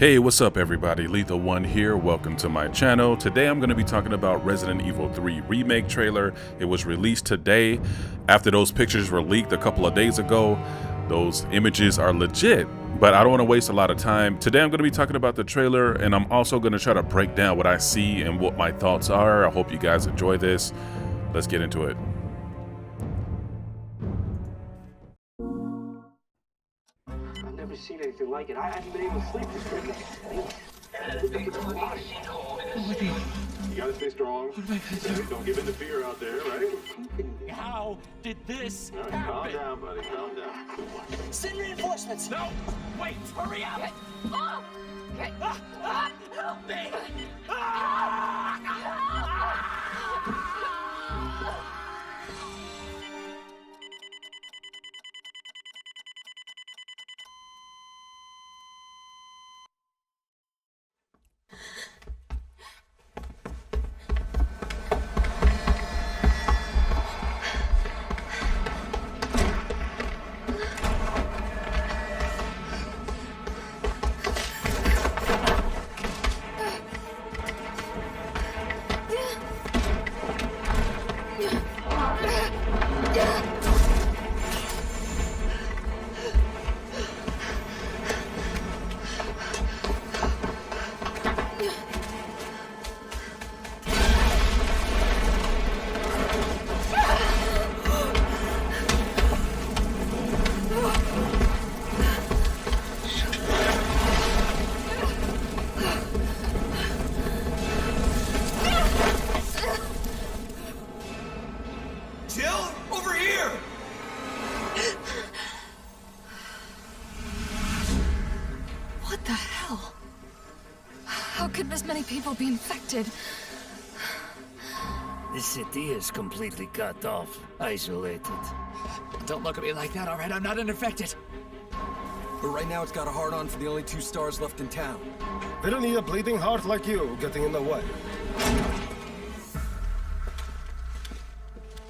Hey, what's up everybody? Lethal One here. Welcome to my channel. Today I'm going to be talking about Resident Evil 3 Remake trailer. It was released today after those pictures were leaked a couple of days ago. Those images are legit, but I don't want to waste a lot of time. Today I'm going to be talking about the trailer, and I'm also going to try to break down what I see and what my thoughts are. I hope you guys enjoy this. Let's get into it. I've never seen anything like it. I haven't been able to sleep this weekend. You gotta stay strong. Don't give in to fear out there, right? How did this All right, happen? calm down, buddy. Calm down. Send reinforcements! No! Wait! Hurry up! Help me! Jill, over here! What the hell? How could this many people be infected? This city is completely cut off, isolated. Don't look at me like that, alright? I'm not infected. But right now it's got a hard-on for the only two stars left in town. They don't need a bleeding heart like you getting in the way.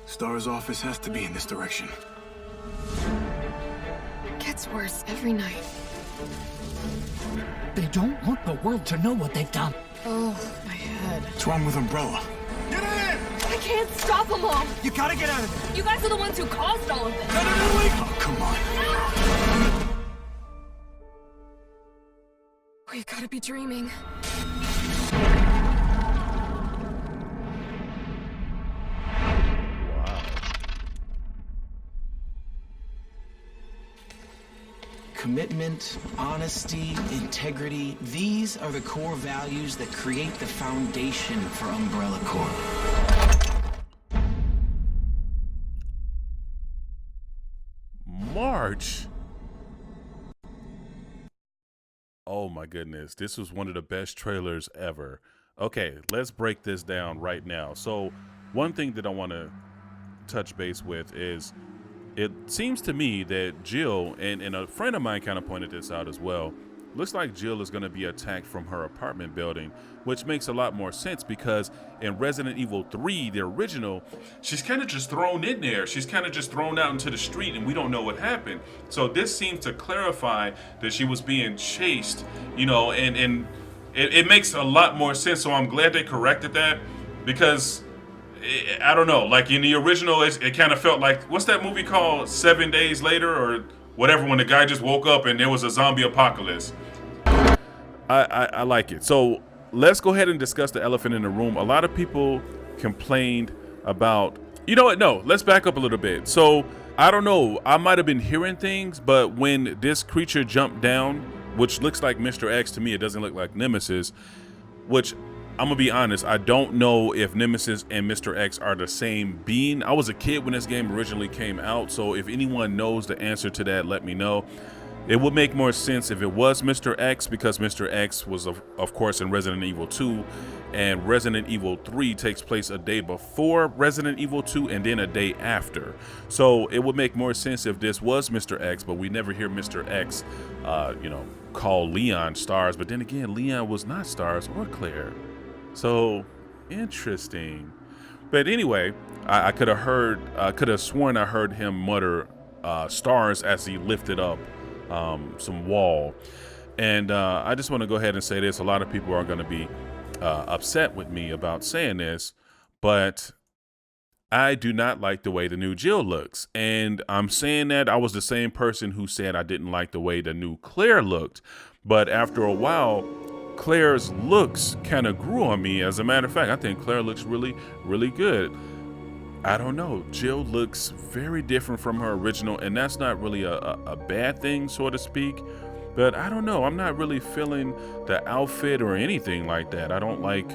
Star's office has to be in this direction. Gets worse every night. They don't want the world to know what they've done. Oh, my head. What's wrong with Umbrella? I can't stop them all! You gotta get out of there! You guys are the ones who caused all of this! Oh, come on. We've gotta be dreaming. Commitment, honesty, integrity, these are the core values that create the foundation for Umbrella Corp. March. Oh my goodness, this was one of the best trailers ever. Okay, let's break this down right now. So one thing that I want to touch base with is it seems to me that Jill, and a friend of mine kind of pointed this out as well, looks like Jill is going to be attacked from her apartment building, which makes a lot more sense because in Resident Evil 3, the original, she's kind of just thrown in there. She's kind of just thrown out into the street and we don't know what happened. So this seems to clarify that she was being chased, you know, and it makes a lot more sense. So I'm glad they corrected that because I don't know, like in the original, it kind of felt like, what's that movie called, 7 Days Later or whatever, when the guy just woke up and there was a zombie apocalypse. I like it. So let's go ahead and discuss the elephant in the room. A lot of people complained about, you know what, no, let's back up a little bit. So I don't know, I might have been hearing things, but when this creature jumped down, which looks like Mr. X to me, it doesn't look like Nemesis, which I'm gonna be honest, I don't know if Nemesis and Mr. X are the same being. I was a kid when this game originally came out, so if anyone knows the answer to that, let me know. It would make more sense if it was Mr. X, because Mr. X was of course in Resident Evil 2, and Resident Evil 3 takes place a day before Resident Evil 2 and then a day after. So it would make more sense if this was Mr. X, but we never hear Mr. X, you know, call Leon Stars. But then again, Leon was not Stars or Claire. So interesting. But anyway, I could have sworn I heard him mutter stars as he lifted up some wall. And I just want to go ahead and say this. A lot of people are going to be upset with me about saying this, but I do not like the way the new Jill looks. And I'm saying that I was the same person who said I didn't like the way the new Claire looked. But after a while, Claire's looks kind of grew on me. As a matter of fact, I think Claire looks really, really good. I don't know. Jill looks very different from her original, and that's not really a bad thing, so to speak. But I don't know. I'm not really feeling the outfit or anything like that. I don't like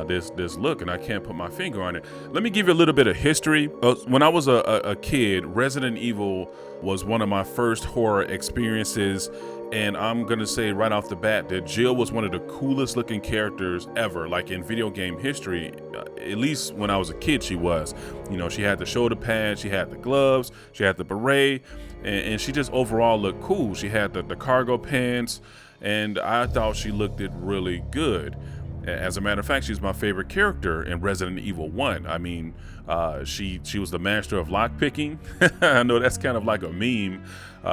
this look, and I can't put my finger on it. Let me give you a little bit of history. When I was a kid, Resident Evil was one of my first horror experiences, and I'm gonna say right off the bat that Jill was one of the coolest looking characters ever, like in video game history. At least when I was a kid, she was. You know, she had the shoulder pads, she had the gloves, she had the beret, and she just overall looked cool. She had the cargo pants, and I thought she looked it really good. As a matter of fact, she's my favorite character in Resident Evil 1. I mean, she was the master of lockpicking. I know that's kind of like a meme.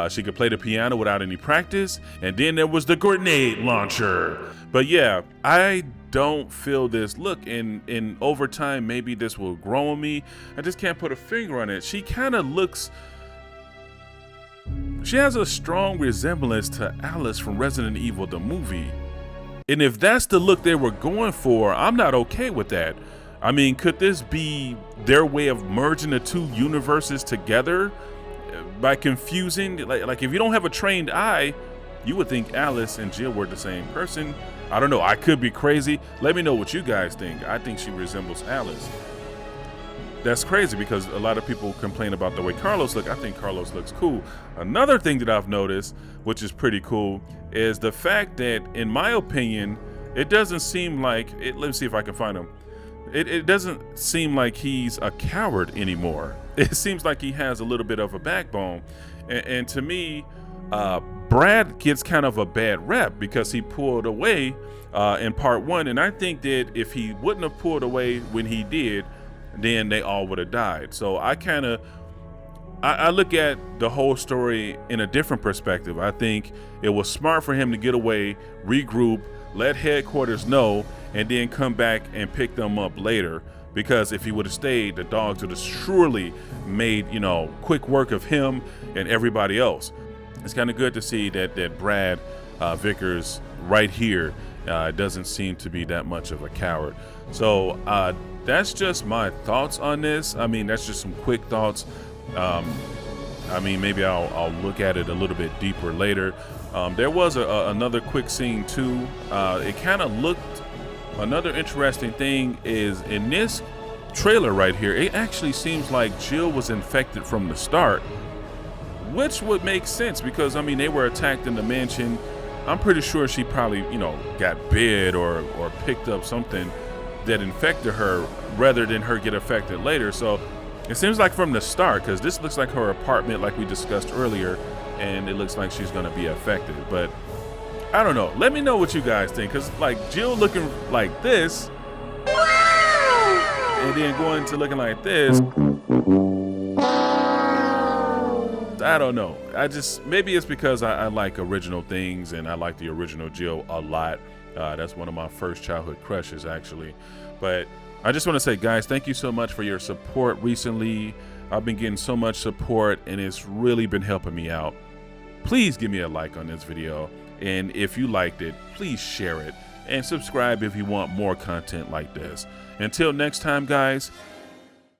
She could play the piano without any practice. And then there was the grenade launcher. But yeah, I don't feel this look. And over time, maybe this will grow on me. I just can't put a finger on it. She kind of looks... She has a strong resemblance to Alice from Resident Evil, the movie. And if that's the look they were going for, I'm not okay with that. I mean, could this be their way of merging the two universes together by confusing? Like if you don't have a trained eye, you would think Alice and Jill were the same person. I don't know. I could be crazy. Let me know what you guys think. I think she resembles Alice. That's crazy because a lot of people complain about the way Carlos looks. I think Carlos looks cool. Another thing that I've noticed, which is pretty cool, is the fact that, in my opinion, it doesn't seem like, let me see if I can find him. It doesn't seem like he's a coward anymore. It seems like he has a little bit of a backbone. And to me, Brad gets kind of a bad rep because he pulled away in part 1. And I think that if he wouldn't have pulled away when he did, then they all would have died. So I look at the whole story in a different perspective. I think it was smart for him to get away, regroup, let headquarters know, and then come back and pick them up later. Because if he would have stayed, the dogs would have surely made, quick work of him and everybody else. It's kind of good to see that Brad Vickers right here doesn't seem to be that much of a coward. So that's just my thoughts on this. I mean, that's just some quick thoughts. I mean, maybe I'll look at it a little bit deeper later. There was another quick scene too. It kind of looked, another interesting thing is in this trailer right here, it actually seems like Jill was infected from the start, which would make sense because, I mean, they were attacked in the mansion. I'm pretty sure she probably, got bit or picked up something that infected her rather than her get affected later. So it seems like from the start, because this looks like her apartment like we discussed earlier, and it looks like she's going to be affected. But I don't know. Let me know what you guys think, because like Jill looking like this, and then going to looking like this, I don't know. Maybe it's because I like original things and I like the original Jill a lot. That's one of my first childhood crushes, actually. But I just want to say, guys, thank you so much for your support recently. I've been getting so much support and it's really been helping me out. Please give me a like on this video. And if you liked it, please share it and subscribe if you want more content like this. Until next time, guys,